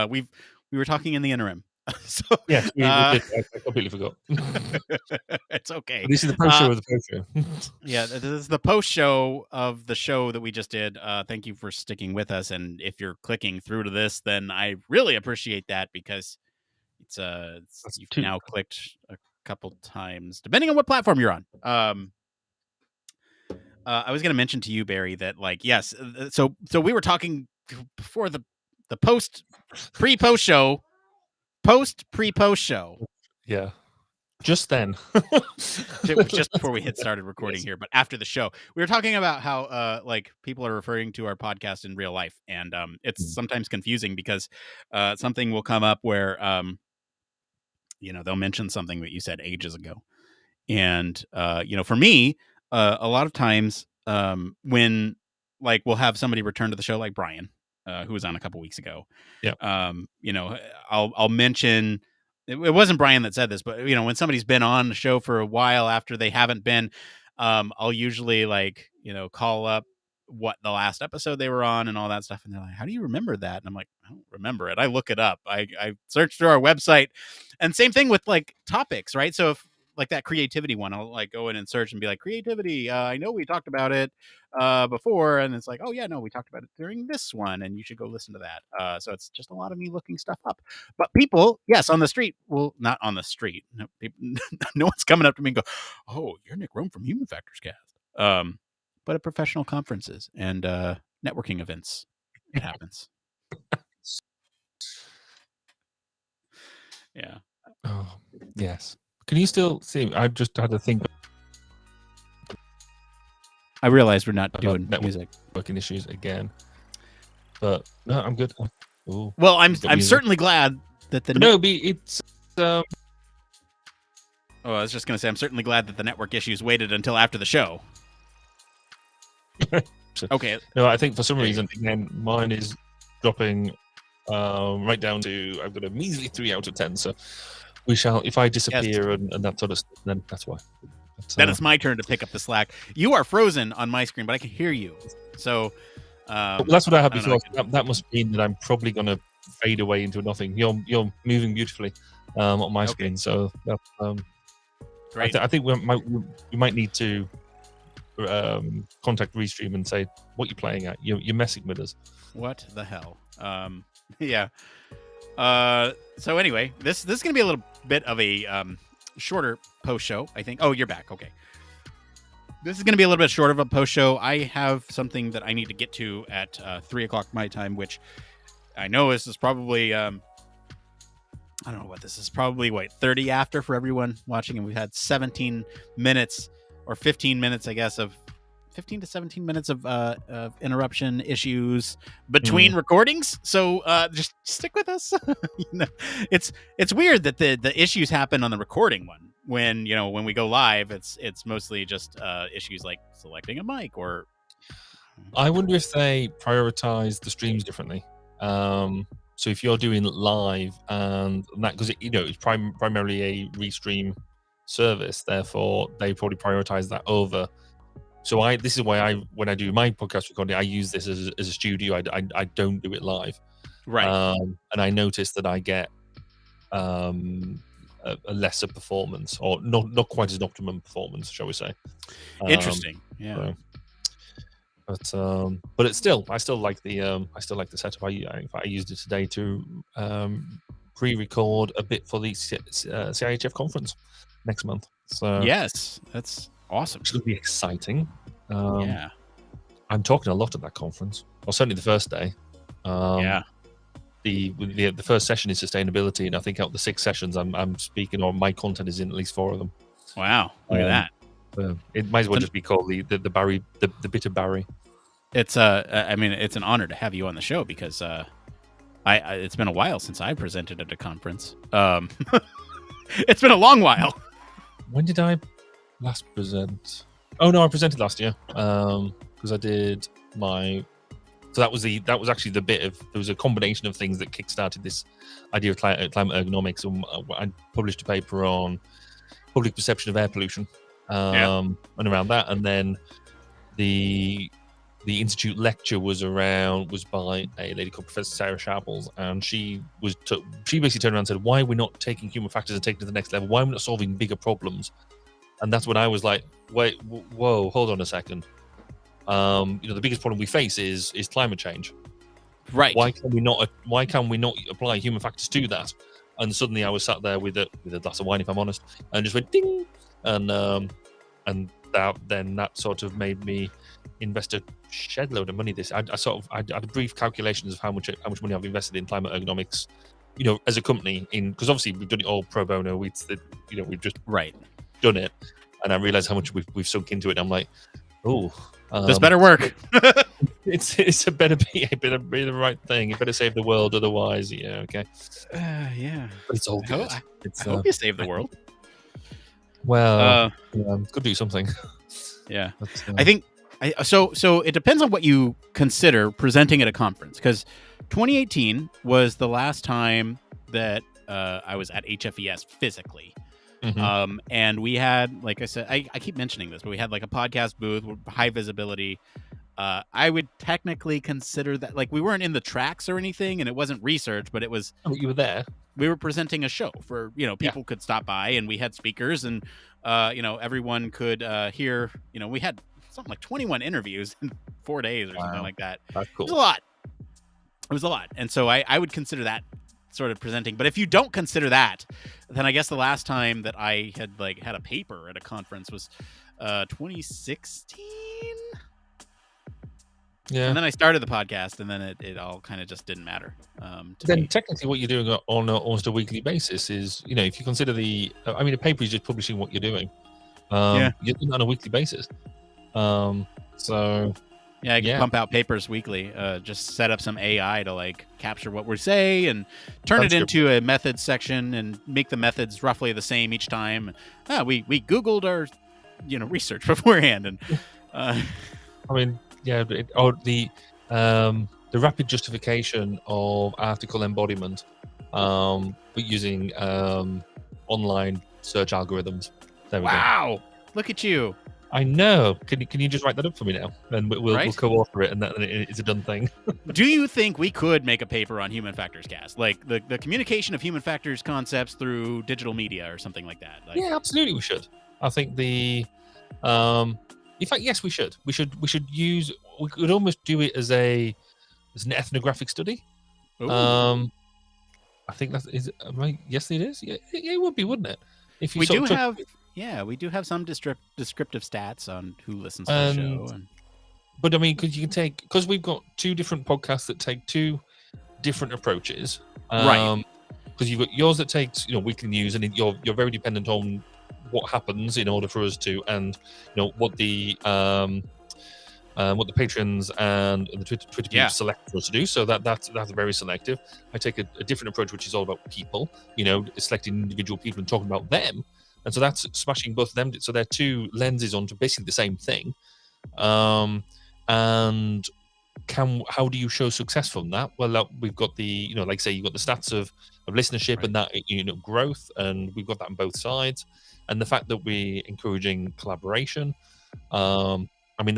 we were talking in the interim. So Yes, we did. I completely forgot. it's okay. This is the post show of the post show. Yeah, this is the post show of the show that we just did. Thank you for sticking with us, and if you're clicking through to this, then I really appreciate that because That's you've two. now clicked a couple times, depending on what platform you're on. I was going to mention to you, Barry, that like yes, so we were talking before the post pre-post show, pre-post show. Yeah. Just then. It was just before we had started recording Yes. here, but after the show, we were talking about how like people are referring to our podcast in real life, and it's sometimes confusing because something will come up where they'll mention something that you said ages ago, and for me, a lot of times when like we'll have somebody return to the show, like Brian, who was on a couple weeks ago. Yeah. I'll mention. It wasn't Brian that said this, but when somebody's been on the show for a while after they haven't been, I'll usually like call up what the last episode they were on and all that stuff, and they're like, "How do you remember that?" And I'm like, "I don't remember it. I look it up. I search through our website." And same thing with like topics, right? So if like that creativity one, I'll like go in and search and be like, creativity. I know we talked about it before, and it's like, oh yeah, no, we talked about it during this one, and you should go listen to that. So it's just a lot of me looking stuff up. But people, yes, on the street, well, not on the street. No, people, no one's coming up to me and go, oh, you're Nick Rome from Human Factors Cast. But at professional conferences and networking events, it happens. Yeah. Oh, yes. Can you still see? I just had to think. I realized we're not doing music. Working issues again. But no, I'm good. Ooh, well, I'm certainly glad that the it's. Oh, I was just going to say, I'm certainly glad that the network issues waited until after the show. Okay. No, I think for some reason, again, mine is dropping right down to, I've got a measly 3 out of 10. So we shall, if I disappear and that sort of stuff, then that's why. But, then it's my turn to pick up the slack. You are frozen on my screen, but I can hear you. So that's what I had before. That must mean that I'm probably going to fade away into nothing. You're moving beautifully on my screen. So that's great. I think we might need to contact Restream and say, what you're playing at. You're messing with us. What the hell? Yeah. So anyway, this is going to be a little bit of a shorter post show, I think. Oh, you're back. Okay. This is going to be a little bit short of a post show. I have something that I need to get to at 3:00 my time, which I know this is probably I don't know what this is. Probably 30 after for everyone watching, and we've had 17 minutes or 15 minutes, I guess, of 15 to 17 minutes of interruption issues between recordings. So just stick with us. It's weird that the issues happen on the recording one. When we go live, it's mostly just issues like selecting a mic or. I wonder if they prioritize the streams differently. So if you're doing live and that, because it's primarily a restream service, therefore they probably prioritize that over. So this is why when I do my podcast recording, I use this as a studio. I don't do it live, right? And I notice that I get a lesser performance, or not quite as an optimum performance, shall we say? Interesting, yeah. But it's still, I still like the setup. I used it today to pre-record a bit for the CIHF conference next month. So yes, that's awesome. It's going to be exciting. Yeah, I'm talking a lot at that conference. Well, certainly the first day. Yeah. The first session is sustainability, and I think out of the 6 sessions I'm speaking, or my content is in at least 4 of them. Wow, look at that. It might as well just be called the Barry, the bit of Barry. It's I mean, it's an honor to have you on the show because it's been a while since I presented at a conference. It's been a long while. When did I last present? Oh no, I presented last year because I did my. So that was actually the bit of, there was a combination of things that kickstarted this idea of climate ergonomics. I published a paper on public perception of air pollution and around that, and then the the institute lecture was by a lady called Professor Sarah Sharples, and she basically turned around and said, "Why are we not taking human factors and taking it to the next level? Why are we not solving bigger problems?" And that's when I was like, "Wait, whoa, hold on a second. The biggest problem we face is climate change. Right. Why can we not apply human factors to that?" And suddenly I was sat there with a glass of wine, if I'm honest, and just went ding, and that sort of made me invest a shed load of money. I had brief calculations of how much money I've invested in climate ergonomics, as a company, because obviously we've done it all pro bono. We've just done it, and I realized how much we've sunk into it. And I'm like, oh, this better work. It's better be the right thing. It better save the world, otherwise, yeah, okay. Yeah, but it's all good. I hope you save the world. Well, could do something. Yeah, I think. So it depends on what you consider presenting at a conference, because 2018 was the last time that I was at HFES physically. Mm-hmm. And we had, like I said, I keep mentioning this, but we had like a podcast booth with high visibility. I would technically consider that, like, we weren't in the tracks or anything, and it wasn't research, but it was. Oh, you were there. We were presenting a show for, people could stop by, and we had speakers, and everyone could hear. We had something like 21 interviews in 4 days or something like that. That's cool. It was a lot, and so I would consider that sort of presenting. But if you don't consider that, then I guess the last time that I had a paper at a conference was 2016. Yeah. And then I started the podcast, and then it all kind of just didn't matter. Then technically what you're doing on almost a weekly basis is, if you consider a paper is just publishing what you're doing. You're doing it on a weekly basis. So yeah, I can pump out papers weekly. Just set up some AI to capture what we say and turn it into a methods section and make the methods roughly the same each time. We Googled our research beforehand, and the rapid justification of article embodiment, but using online search algorithms. There we go. Wow, look at you. I know. Can you just write that up for me now? And we'll co-author it, and it's a done thing. Do you think we could make a paper on human factors cast, like the communication of human factors concepts through digital media or something like that? Yeah, absolutely, we should. I think in fact, yes, we should. We could almost do it as an ethnographic study. Ooh. I think that is right. Yes, it is. Yeah, it would be, wouldn't it? If you we do have some descriptive stats on who listens to the show. But because we've got two different podcasts that take two different approaches. Right. Because you've got yours that takes weekly news, and you're very dependent on what happens in order for us to, and what the patrons and the Twitter people select for us to do. So that's very selective. I take a different approach, which is all about people. Selecting individual people and talking about them. And so that's smashing both of them. So they're two lenses onto basically the same thing. And how do you show success from that? Well, we've got the, like say, you've got the stats of listenership and that, growth, and we've got that on both sides. And the fact that we're encouraging collaboration. The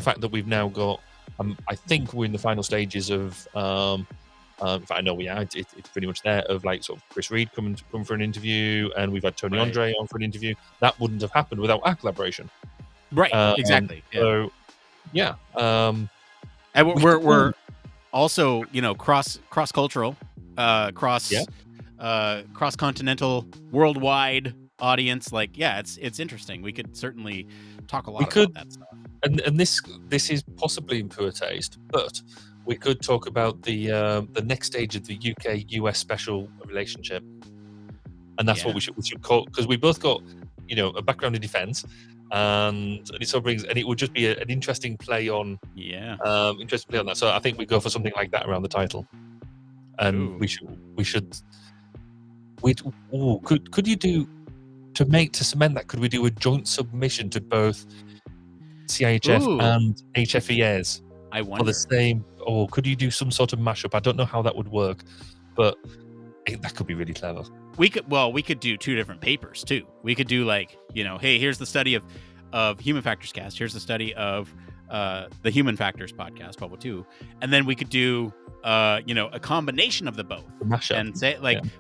fact that we've now got, I think we're in the final stages of, in fact, I know we are. It's pretty much there of sort of Chris Reed come for an interview, and we've had Tony Andre on for an interview. That wouldn't have happened without our collaboration. Right. Exactly. So, yeah. And we're also cross cultural, cross continental, worldwide audience. It's interesting. We could certainly talk a lot about that stuff. And this is possibly in poor taste, but we could talk about the next stage of the UK-US special relationship, and that's what we should call, because we both got a background in defence, and it sort of brings, and it would just be an interesting play on that. So I think we go for something like that around the title, and could you do to cement that? Could we do a joint submission to both CIHF and HFES? I wonder. For the same, or could you do some sort of mashup? I don't know how that would work, but that could be really clever. We could do two different papers too. We could do hey, here's the study of human factors cast. Here's the study of the Human Factors podcast, Bubble 2, and then we could do a combination of the both, mashup. and say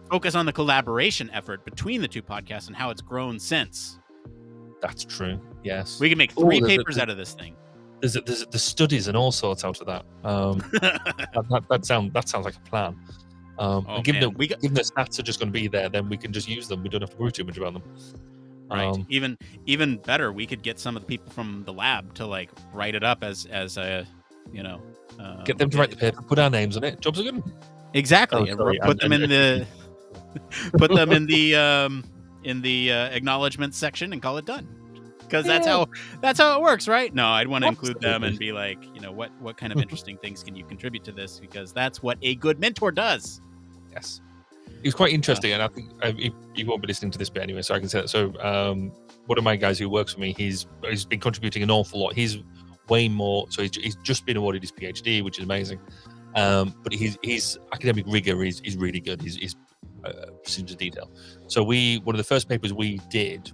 focus on the collaboration effort between the two podcasts and how it's grown since. That's true. Yes, we can make 3 papers out of this thing. There's studies and all sorts out of that. That sounds like a plan. Given the stats are just going to be there, then we can just use them. We don't have to worry too much about them. Right. Even better, we could get some of the people from the lab to like write it up as a get them to write the paper, put our names on it. Jobs are good. Exactly. Put them in the acknowledgments section and call it done. Because that's how it works, right? No, I'd want to include them and be like, what kind of interesting things can you contribute to this? Because that's what a good mentor does. Yes. It was quite interesting, and I think he won't be listening to this bit anyway, so I can say that. So, one of my guys who works for me, he's been contributing an awful lot. He's way more. So he's just been awarded his PhD, which is amazing. But his academic rigor is really good. He's precision to detail. So one of the first papers we did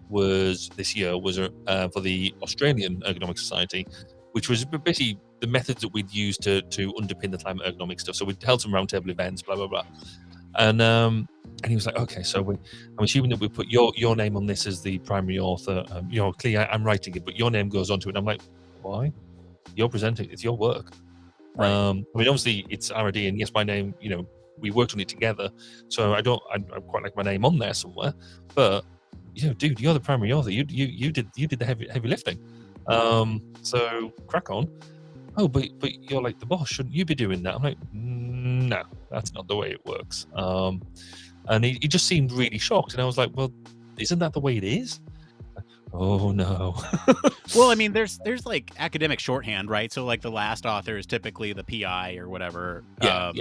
this year was for the Australian Ergonomic Society, which was basically the methods that we'd used to underpin the climate ergonomic stuff. So we held some roundtable events, blah blah blah. And he was like, okay, so I'm assuming that we put your name on this as the primary author. Clearly I'm writing it, but your name goes onto it. And I'm like, why? You're presenting. It's your work. Right. Obviously it's R&D, and yes, my name. We worked on it together, so I quite like my name on there somewhere. But dude, you're the primary author. You did the heavy lifting. So crack on. Oh, but you're like the boss. Shouldn't you be doing that? I'm like, no, that's not the way it works. And he just seemed really shocked, and I was like, well, isn't that the way it is? Oh no. Well, there's like academic shorthand, right? So like the last author is typically the PI or whatever. Yeah.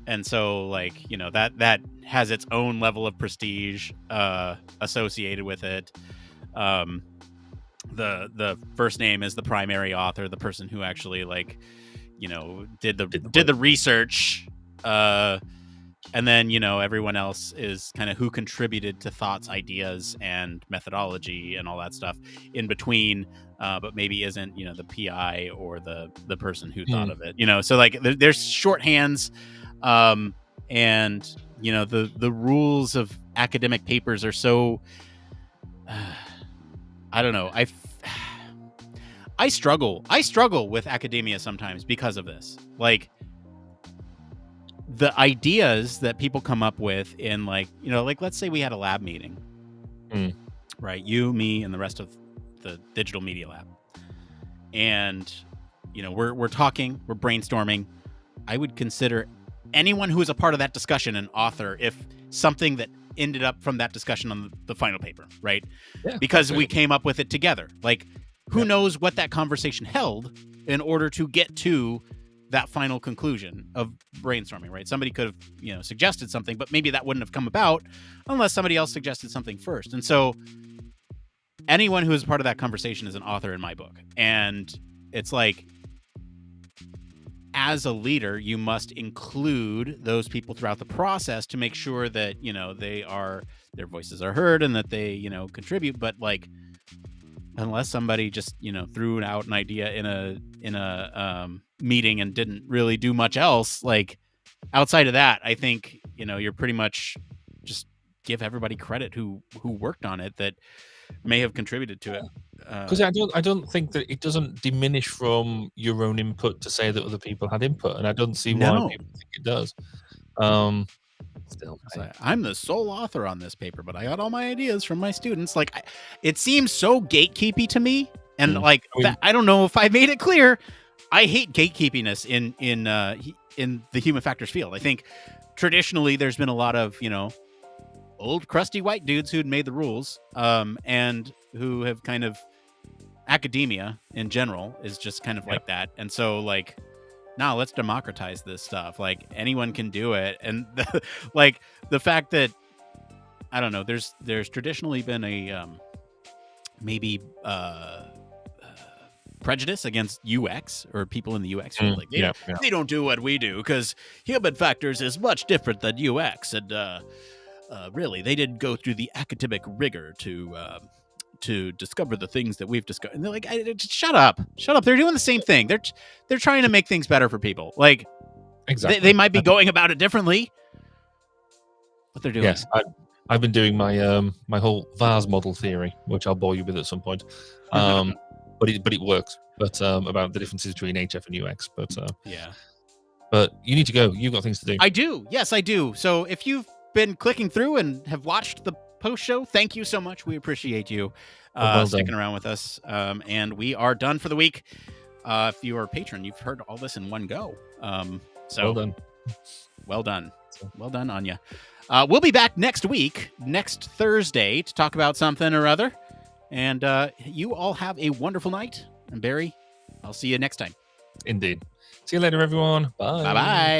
And so like, that has its own level of prestige associated with it. The first name is the primary author, the person who actually like, did the research. And then, everyone else is kind of who contributed to thoughts, ideas, and methodology and all that stuff in between, but maybe isn't, the PI or the person who thought of it, so like there's shorthands, and, the rules of academic papers are so, I don't know. I struggle with academia sometimes because of this. Like, the ideas that people come up with in like let's say we had a lab meeting, right? You, me, and the rest of the digital media lab. And, we're talking, we're brainstorming. I would consider anyone who is a part of that discussion an author if something that ended up from that discussion on the final paper, right? Yeah, because we came up with it together. Like, who knows what that conversation held in order to get to that final conclusion of brainstorming, right? Somebody could have, suggested something, but maybe that wouldn't have come about unless somebody else suggested something first. And so anyone who is part of that conversation is an author in my book. And it's like, as a leader, you must include those people throughout the process to make sure that, their voices are heard and that they, contribute. But like, unless somebody just, threw out an idea in a meeting and didn't really do much else, like outside of that, I think, you're pretty much just give everybody credit who worked on it that may have contributed to it. Because I don't think that it doesn't diminish from your own input to say that other people had input, and I don't see why people think it does. Still, I'm the sole author on this paper, but I got all my ideas from my students. Like, it seems so gatekeepy to me, and I don't know if I made it clear. I hate gatekeepiness in the human factors field. I think traditionally there's been a lot of old crusty white dudes who'd made the rules, and who have kind of, academia in general is just kind of like that. And so like, now let's democratize this stuff. Like, anyone can do it. And the fact that, I don't know, there's traditionally been a prejudice against UX or people in the UX field. Like, they don't do what we do because human factors is much different than UX. And really, they didn't go through the academic rigor to discover the things that we've discovered. And they're like, shut up. They're doing the same thing. They're trying to make things better for people. Like, Exactly. they might be going about it differently, but they're doing Yes, I've been doing my my whole vase model theory, which I'll bore you with at some point. But it works. But about the differences between HF and UX. But yeah. But you need to go. You've got things to do. I do. Yes, I do. So if you've been clicking through and have watched the post show, thank you so much. We appreciate you sticking around with us. And we are done for the week. If you are a patron, you've heard all this in one go. So well done. Well done. Well done, Anya. We'll be back next week, next Thursday, to talk about something or other. And you all have a wonderful night. And Barry, I'll see you next time. Indeed. See you later, everyone. Bye. Bye-bye.